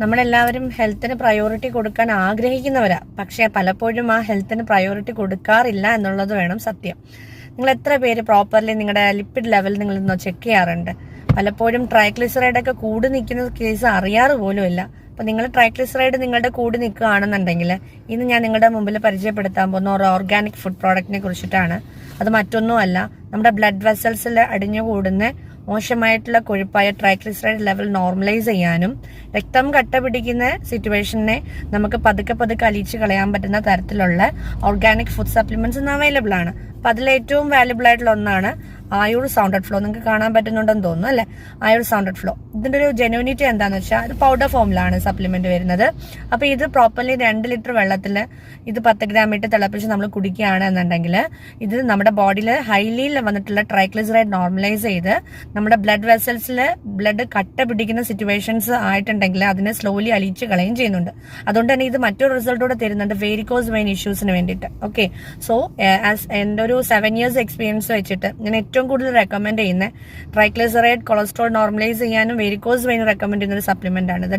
നമ്മളെല്ലാവരും ഹെൽത്തിന് പ്രയോറിറ്റി കൊടുക്കാൻ ആഗ്രഹിക്കുന്നവരാ, പക്ഷേ പലപ്പോഴും ആ ഹെൽത്തിന് പ്രയോറിറ്റി കൊടുക്കാറില്ല എന്നുള്ളത് വേണം സത്യം. നിങ്ങൾ എത്ര പേര് പ്രോപ്പർലി നിങ്ങളുടെ ലിപ്പിഡ് ലെവൽ നിങ്ങൾ ചെക്ക് ചെയ്യാറുണ്ട്? പലപ്പോഴും ട്രൈഗ്ലിസറൈഡ് ഒക്കെ കൂടി നിൽക്കുന്ന കേസ് അറിയാറ് പോലും ഇല്ല. അപ്പൊ നിങ്ങൾ ട്രൈഗ്ലിസറൈഡ് നിങ്ങളുടെ കൂടി നിൽക്കുകയാണെന്നുണ്ടെങ്കിൽ ഇന്ന് ഞാൻ നിങ്ങളുടെ മുമ്പിൽ പരിചയപ്പെടുത്താൻ പോകുന്ന ഒരു ഓർഗാനിക് ഫുഡ് പ്രോഡക്റ്റിനെ കുറിച്ചിട്ടാണ്. അത് മറ്റൊന്നുമല്ല, നമ്മുടെ ബ്ലഡ് വെസൽസിൽ അടിഞ്ഞുകൂടുന്ന മോശമായിട്ടുള്ള കൊഴുപ്പായ ട്രൈഗ്ലിസറൈഡ് ലെവൽ നോർമലൈസ് ചെയ്യാനും രക്തം കട്ട പിടിക്കുന്ന സിറ്റുവേഷനെ നമുക്ക് പതുക്കെ പതുക്കെ അലിച്ച് കളയാൻ പറ്റുന്ന തരത്തിലുള്ള ഓർഗാനിക് ഫുഡ് സപ്ലിമെന്റ്സ് ഇന്ന് അവൈലബിൾ ആണ്. അപ്പൊ അതിൽ ഏറ്റവും വാല്യുബിൾ ആയിട്ടുള്ള ഒന്നാണ് ആയുർ സൗണ്ടഡ് ഫ്ലോ. നിങ്ങൾക്ക് കാണാൻ പറ്റുന്നുണ്ടെന്ന് തോന്നുന്നു അല്ലെ? ആയുർ സൗണ്ടഡ് ഫ്ലോ. ഇതിന്റെ ഒരു ജെനുവിനിറ്റി എന്താന്ന് വെച്ചാൽ ഇത് പൗഡർ ഫോമിലാണ് സപ്ലിമെന്റ് വരുന്നത്. അപ്പൊ ഇത് പ്രോപ്പർലി 2 ലിറ്റർ വെള്ളത്തിൽ ഇത് 10 ഗ്രാം ഇട്ട് തിളപ്പിച്ച് നമ്മൾ കുടിക്കുകയാണ് എന്നുണ്ടെങ്കിൽ ഇത് നമ്മുടെ ബോഡിയിൽ ഹൈലി വന്നിട്ടുള്ള ട്രൈഗ്ലിസറൈഡ് നോർമലൈസ് ചെയ്ത് നമ്മുടെ ബ്ലഡ് വെസൽസിൽ ബ്ലഡ് കട്ട പിടിക്കുന്ന സിറ്റുവേഷൻസ് ആയിട്ടുണ്ടെങ്കിൽ അതിനെ സ്ലോലി അലിച്ച് കളയും ചെയ്യുന്നുണ്ട്. അതുകൊണ്ട് തന്നെ ഇത് മറ്റൊരു റിസൾട്ട് കൂടെ തരുന്നുണ്ട് വേരിക്കോസ് വെയിൻ ഇഷ്യൂസിന് വേണ്ടിയിട്ട്. ഓക്കെ, സോ ആസ് എൻ്റെ ഒരു 7 years എക്സ്പീരിയൻസ് വെച്ചിട്ട് ഞാൻ ഏറ്റവും കൂടുതൽ റെക്കമെൻഡ് ചെയ്യുന്ന ട്രൈഗ്ലിസറൈഡ് കൊളസ്ട്രോൾ നോർമലൈസ് ചെയ്യാനും വേരിക്കോസ് വെയിൻ റെക്കമെൻഡ് ചെയ്യുന്ന ഒരു സപ്ലിമെന്റ് ആണ് ഇത്.